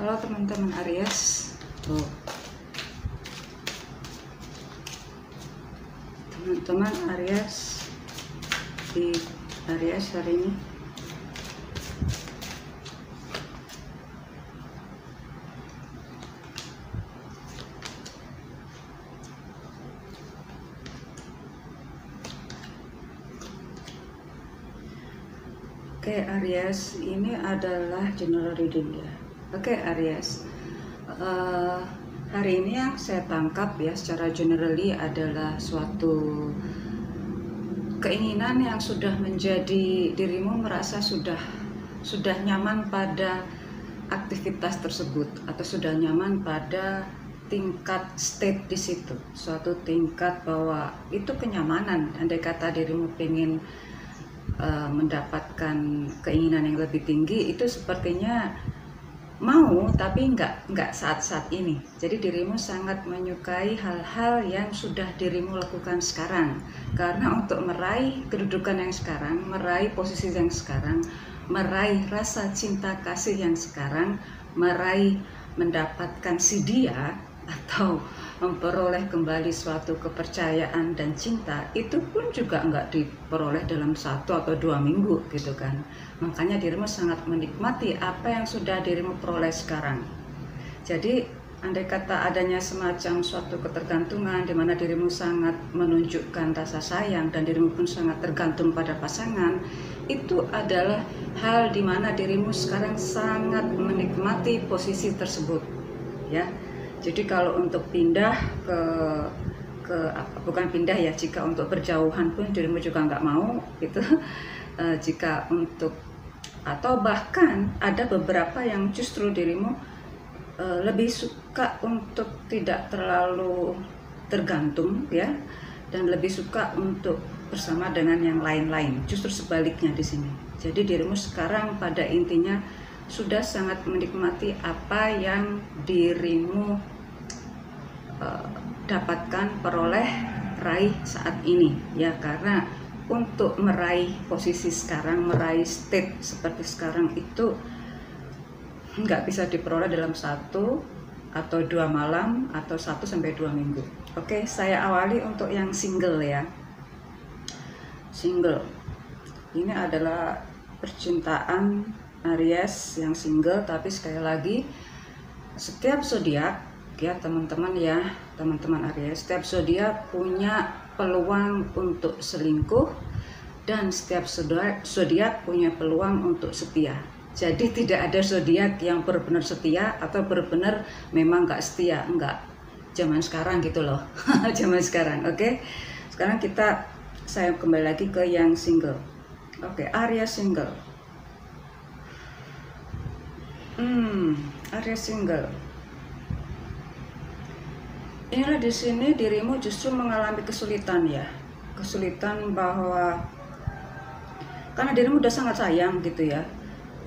Halo teman-teman Aries. Teman-teman Aries di Aries hari ini. Oke Aries, ini adalah general reading ya. Oke Aries, hari ini yang saya tangkap ya secara generally adalah suatu keinginan yang sudah menjadi dirimu merasa sudah nyaman pada aktivitas tersebut, atau sudah nyaman pada tingkat state di situ, suatu tingkat bahwa itu kenyamanan. Andai kata dirimu pengen mendapatkan keinginan yang lebih tinggi, itu sepertinya mau tapi nggak saat ini. Jadi dirimu sangat menyukai hal-hal yang sudah dirimu lakukan sekarang, karena untuk meraih kedudukan yang sekarang, meraih posisi yang sekarang, meraih rasa cinta kasih yang sekarang, meraih mendapatkan si dia atau memperoleh kembali suatu kepercayaan dan cinta, itu pun juga nggak diperoleh dalam 1 atau 2 minggu gitu kan. Makanya dirimu sangat menikmati apa yang sudah dirimu peroleh sekarang. Jadi andai kata adanya semacam suatu ketergantungan di mana dirimu sangat menunjukkan rasa sayang dan dirimu pun sangat tergantung pada pasangan, itu adalah hal di mana dirimu sekarang sangat menikmati posisi tersebut ya. Jadi kalau untuk pindah bukan pindah ya, jika untuk berjauhan pun dirimu juga nggak mau gitu. Jika untuk, atau bahkan ada beberapa yang justru dirimu lebih suka untuk tidak terlalu tergantung ya, dan lebih suka untuk bersama dengan yang lain-lain. Justru sebaliknya di sini. Jadi dirimu sekarang pada intinya sudah sangat menikmati apa yang dirimu dapatkan, peroleh, raih saat ini ya. Karena untuk meraih posisi sekarang, meraih state seperti sekarang itu nggak bisa diperoleh dalam 1 atau 2 malam atau 1 sampai 2 minggu. Oke, saya awali untuk yang single ya. Single ini adalah percintaan Aries yang single, tapi sekali lagi setiap zodiak ya teman-teman Aries, setiap zodiak punya peluang untuk selingkuh dan setiap zodiak punya peluang untuk setia. Jadi tidak ada zodiak yang benar-benar setia atau benar-benar memang nggak setia, enggak. Zaman sekarang gitu loh. Zaman sekarang. Oke. Sekarang saya kembali lagi ke yang single. Oke, Aries single. Aries single. Inilah di sini dirimu justru mengalami kesulitan ya. Kesulitan bahwa karena dirimu udah sangat sayang gitu ya.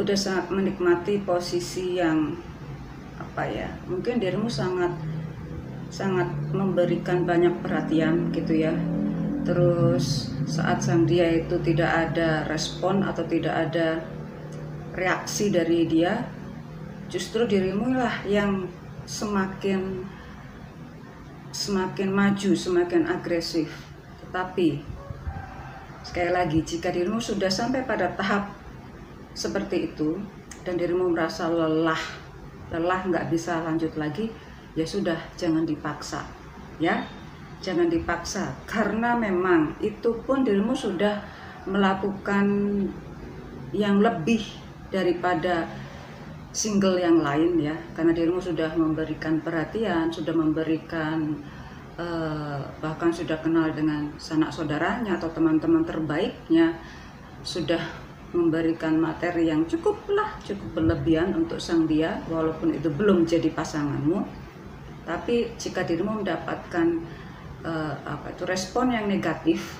Udah sangat menikmati posisi yang mungkin dirimu sangat memberikan banyak perhatian gitu ya. Terus saat sang dia itu tidak ada respon atau tidak ada reaksi dari dia, justru dirimu lah yang semakin maju, semakin agresif. Tetapi sekali lagi, jika dirimu sudah sampai pada tahap seperti itu dan dirimu merasa lelah nggak bisa lanjut lagi, ya sudah, jangan dipaksa ya, jangan dipaksa. Karena memang itu pun dirimu sudah melakukan yang lebih daripada single yang lain ya, karena dirimu sudah memberikan perhatian, sudah memberikan bahkan sudah kenal dengan sanak saudaranya atau teman-teman terbaiknya, sudah memberikan materi yang cukup berlebihan untuk sang dia, walaupun itu belum jadi pasanganmu. Tapi jika dirimu mendapatkan respon yang negatif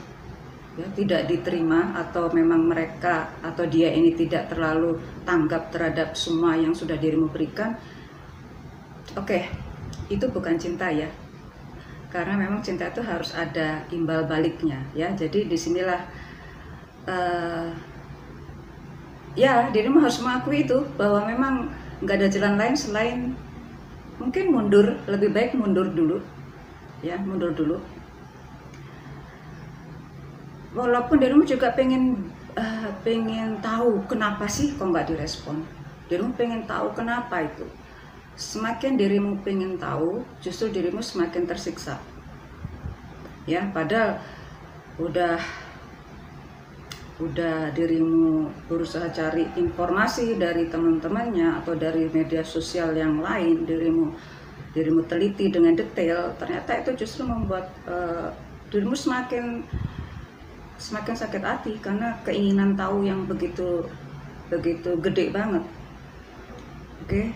ya, tidak diterima, atau memang mereka atau dia ini tidak terlalu tanggap terhadap semua yang sudah dirimu berikan, oke, itu bukan cinta ya. Karena memang cinta itu harus ada imbal baliknya ya. Jadi disinilah ya dirimu harus mengakui itu, bahwa memang nggak ada jalan lain selain mungkin mundur. Lebih baik mundur dulu, ya, mundur dulu. Walaupun dirimu juga pengen tahu kenapa sih kok nggak direspon. Dirimu pengen tahu kenapa itu. Semakin dirimu pengen tahu, justru dirimu semakin tersiksa. Ya, padahal udah dirimu berusaha cari informasi dari teman-temannya atau dari media sosial yang lain, dirimu teliti dengan detail, ternyata itu justru membuat dirimu semakin sakit hati karena keinginan tahu yang begitu gede banget. Oke.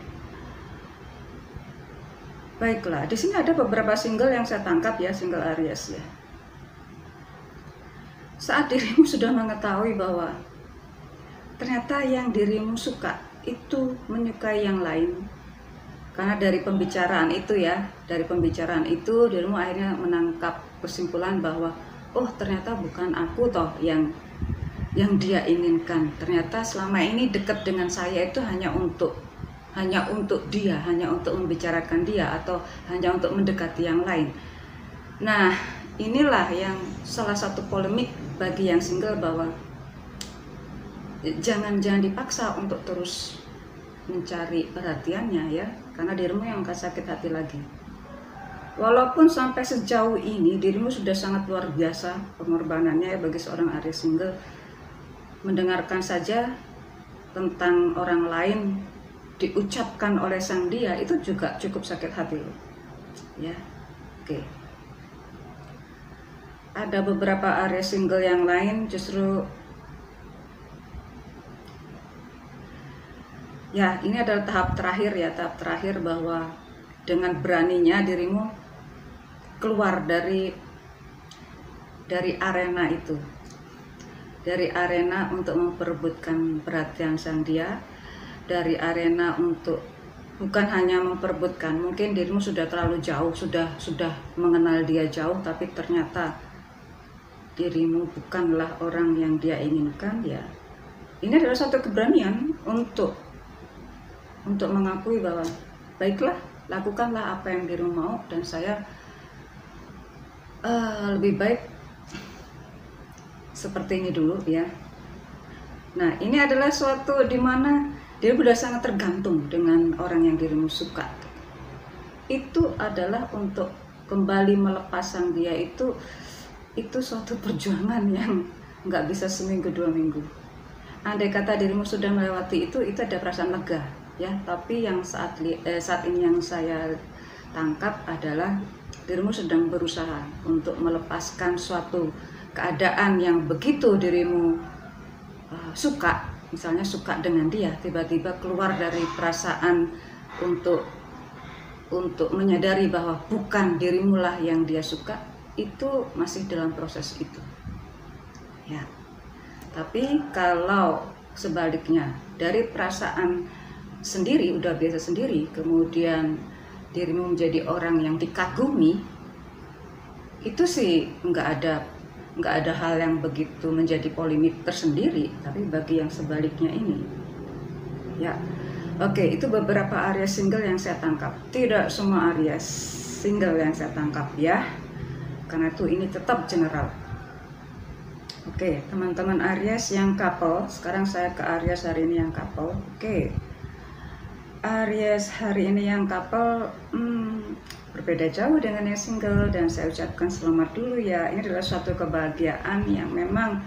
Baiklah, di sini ada beberapa single yang saya tangkap ya, single Aries ya. Saat dirimu sudah mengetahui bahwa ternyata yang dirimu suka itu menyukai yang lain, karena dari pembicaraan itu ya, dirimu akhirnya menangkap kesimpulan bahwa oh ternyata bukan aku toh yang dia inginkan. Ternyata selama ini dekat dengan saya itu hanya untuk dia, hanya untuk membicarakan dia, atau hanya untuk mendekati yang lain. Nah, inilah yang salah satu polemik bagi yang single, bahwa jangan dipaksa untuk terus mencari perhatiannya ya, karena dirimu yang akan sakit hati lagi. Walaupun sampai sejauh ini dirimu sudah sangat luar biasa pengorbanannya ya bagi seorang Aries single, mendengarkan saja tentang orang lain diucapkan oleh sang dia itu juga cukup sakit hati loh. Ya. Oke. Ada beberapa Aries single yang lain justru ya, ini adalah tahap terakhir bahwa dengan beraninya dirimu keluar dari arena itu, dari arena untuk memperebutkan perhatian sang dia, dari arena untuk bukan hanya memperebutkan, mungkin dirimu sudah terlalu jauh, sudah mengenal dia jauh, tapi ternyata dirimu bukanlah orang yang dia inginkan ya. Ini adalah satu keberanian untuk mengakui bahwa baiklah, lakukanlah apa yang dirimu mau, dan saya lebih baik seperti ini dulu ya. Nah, ini adalah suatu dimana dia sudah sangat tergantung dengan orang yang dirimu suka. Itu adalah untuk kembali melepas sang dia itu suatu perjuangan yang nggak bisa seminggu 2 minggu. Andai kata dirimu sudah melewati itu ada perasaan lega ya. Tapi yang saat ini yang saya tangkap adalah dirimu sedang berusaha untuk melepaskan suatu keadaan yang begitu dirimu suka. Misalnya suka dengan dia, tiba-tiba keluar dari perasaan untuk menyadari bahwa bukan dirimu lah yang dia suka, itu masih dalam proses itu ya. Tapi kalau sebaliknya, dari perasaan sendiri, udah biasa sendiri, kemudian dirimu menjadi orang yang dikagumi, itu sih nggak ada hal yang begitu menjadi polemik tersendiri. Tapi bagi yang sebaliknya ini ya, oke, itu beberapa Aries single yang saya tangkap. Tidak semua Aries single yang saya tangkap ya, karena itu ini tetap general. Oke, teman-teman Aries yang couple, sekarang saya ke Aries hari ini yang couple. Oke, Aries hari ini yang couple berbeda jauh dengan yang single, dan saya ucapkan selamat dulu ya. Ini adalah suatu kebahagiaan yang memang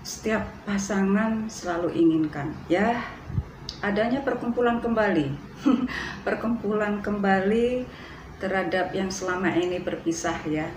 setiap pasangan selalu inginkan ya, adanya perkumpulan kembali perkumpulan kembali terhadap yang selama ini berpisah ya.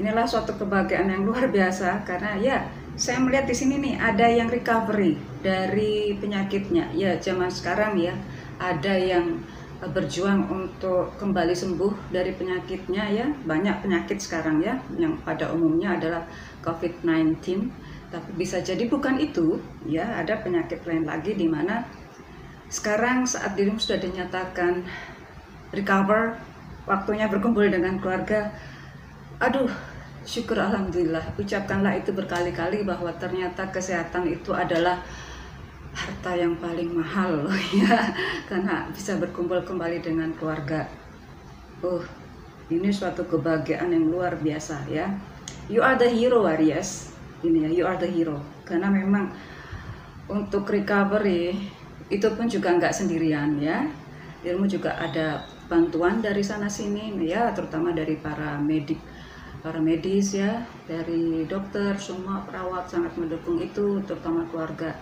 Inilah suatu kebahagiaan yang luar biasa, karena ya saya melihat di sini nih ada yang recovery dari penyakitnya ya. Zaman sekarang ya, ada yang berjuang untuk kembali sembuh dari penyakitnya ya. Banyak penyakit sekarang ya, yang pada umumnya adalah COVID-19, tapi bisa jadi bukan itu ya. Ada penyakit lain lagi di mana sekarang saat dirimu sudah dinyatakan recover, waktunya berkumpul dengan keluarga. Aduh, syukur alhamdulillah, ucapkanlah itu berkali-kali bahwa ternyata kesehatan itu adalah harta yang paling mahal ya, karena bisa berkumpul kembali dengan keluarga. Ini suatu kebahagiaan yang luar biasa ya. You are the hero, Aries. Ini ya, you are the hero. Karena memang untuk recovery itu pun juga nggak sendirian ya. Dirimu juga ada bantuan dari sana sini ya, terutama dari para medis ya, dari dokter, semua perawat sangat mendukung itu, terutama keluarga.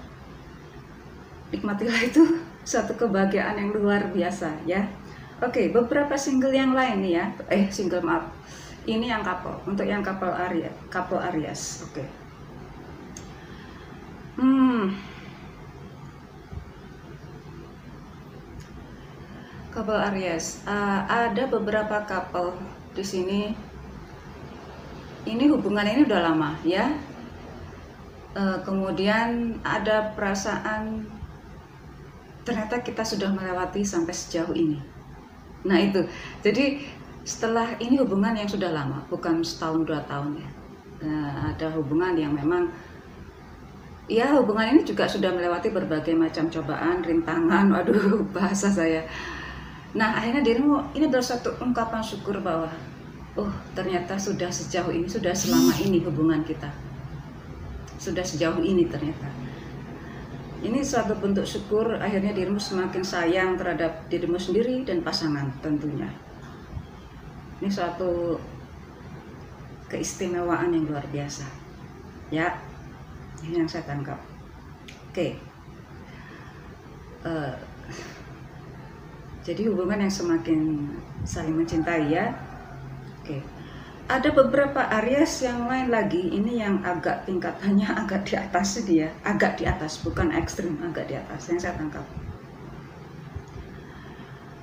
Nikmatilah itu, satu kebahagiaan yang luar biasa ya. Oke, beberapa single yang lain nih ya. Single maaf. Ini yang couple. Untuk yang couple Aries. Oke. Couple Aries. Ada beberapa couple di sini. Ini hubungan ini udah lama ya. Kemudian ada perasaan ternyata kita sudah melewati sampai sejauh ini. Nah itu, jadi setelah ini hubungan yang sudah lama, bukan setahun 2 tahun ya. Ada hubungan yang memang, ya hubungan ini juga sudah melewati berbagai macam cobaan, rintangan, waduh bahasa saya. Nah akhirnya dirimu, ini adalah satu ungkapan syukur bahwa, ternyata sudah sejauh ini, sudah selama ini hubungan kita. Sudah sejauh ini ternyata. Ini suatu bentuk syukur, akhirnya dirimu semakin sayang terhadap dirimu sendiri dan pasangan tentunya. Ini suatu keistimewaan yang luar biasa. Ya, ini yang saya tangkap. Oke. Jadi hubungan yang semakin saling mencintai ya. Oke. Ada beberapa Aries yang lain lagi, ini yang agak tingkatannya agak di atas dia, agak di atas, bukan ekstrim, agak di atas yang saya tangkap.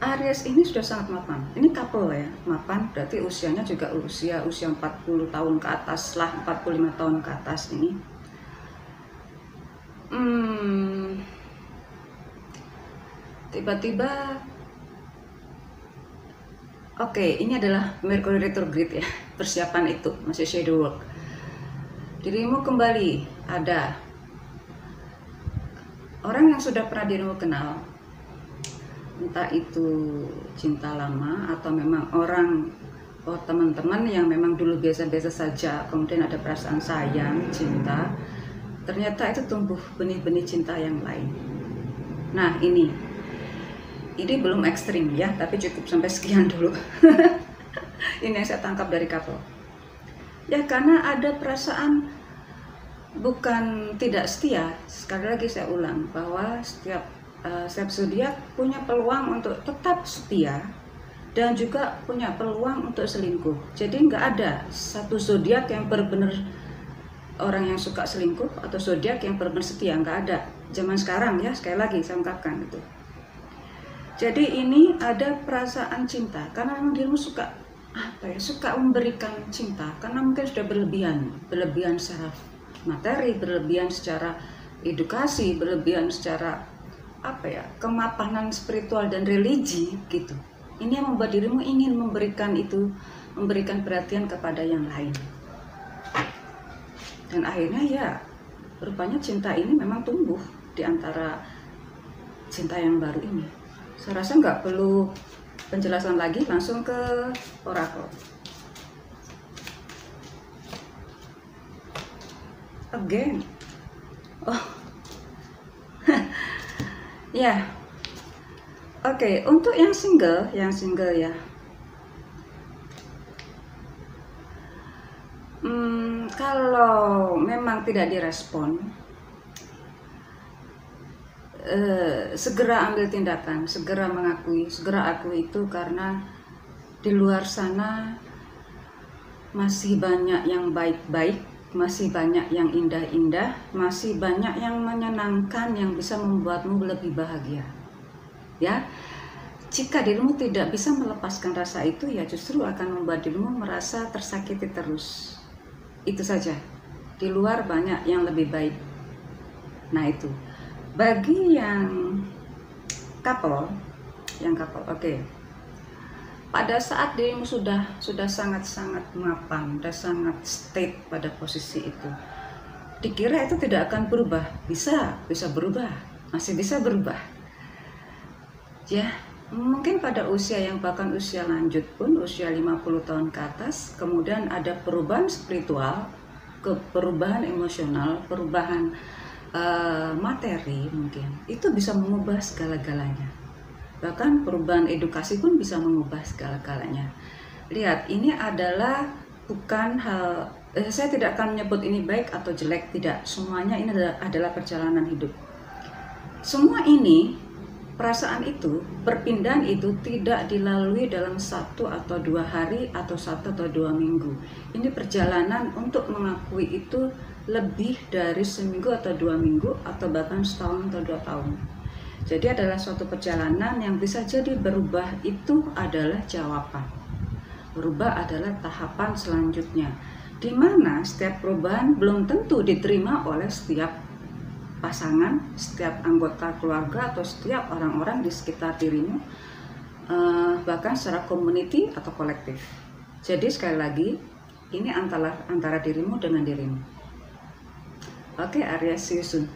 Aries ini sudah sangat mapan, ini couple ya, mapan berarti usianya juga usia 40 tahun ke atas lah, 45 tahun ke atas ini. Tiba-tiba Oke, ini adalah Mercury retrograde ya, persiapan itu, masih shadow work. Dirimu kembali, ada orang yang sudah pernah dirimu kenal, entah itu cinta lama atau memang orang, teman-teman yang memang dulu biasa-biasa saja, kemudian ada perasaan sayang, cinta, ternyata itu tumbuh benih-benih cinta yang lain. Nah ini belum ekstrim ya, tapi cukup sampai sekian dulu. Ini yang saya tangkap dari couple. Ya karena ada perasaan bukan tidak setia. Sekali lagi saya ulang bahwa setiap zodiak punya peluang untuk tetap setia dan juga punya peluang untuk selingkuh. Jadi nggak ada satu zodiak yang benar-benar orang yang suka selingkuh atau zodiak yang benar-benar setia, nggak ada. Zaman sekarang ya, sekali lagi saya ungkapkan itu. Jadi ini ada perasaan cinta karena memang dirimu suka suka memberikan cinta karena mungkin sudah berlebihan secara materi, berlebihan secara edukasi, berlebihan secara kemapanan spiritual dan religi gitu. Ini yang membuat dirimu ingin memberikan perhatian kepada yang lain. Dan akhirnya ya rupanya cinta ini memang tumbuh di antara cinta yang baru ini. Saya rasa nggak perlu penjelasan lagi, langsung ke oracle. Again. Ya. Oke, untuk yang single ya. Kalau memang tidak direspon, segera ambil tindakan, segera akui itu, karena di luar sana masih banyak yang baik-baik, masih banyak yang indah-indah, masih banyak yang menyenangkan yang bisa membuatmu lebih bahagia. Ya, jika dirimu tidak bisa melepaskan rasa itu, ya justru akan membuat dirimu merasa tersakiti terus. Itu saja. Di luar banyak yang lebih baik. Nah itu. Bagi yang couple, oke. Pada saat dirimu sudah sangat-sangat mapan, sudah sangat state pada posisi itu, dikira itu tidak akan berubah, bisa berubah. masih bisa berubah. Ya, mungkin pada usia yang bahkan usia lanjut pun, usia 50 tahun ke atas, kemudian ada perubahan spiritual, perubahan emosional, perubahan materi mungkin. Itu bisa mengubah segala-galanya. Bahkan perubahan edukasi pun bisa mengubah segala-galanya. Lihat, ini adalah bukan hal, saya tidak akan menyebut ini baik atau jelek, tidak. Semuanya ini adalah perjalanan hidup. Semua ini, perasaan itu, perpindahan itu tidak dilalui dalam 1 atau 2 hari atau 1 atau 2 minggu. Ini perjalanan untuk mengakui itu lebih dari seminggu atau 2 minggu atau bahkan setahun atau 2 tahun. Jadi adalah suatu perjalanan yang bisa jadi berubah, itu adalah jawaban. Berubah adalah tahapan selanjutnya, di mana setiap perubahan belum tentu diterima oleh setiap pasangan, setiap anggota keluarga, atau setiap orang-orang di sekitar dirimu, bahkan secara community atau kolektif. Jadi sekali lagi, ini antara dirimu dengan dirimu. Oke, Aries, see you soon.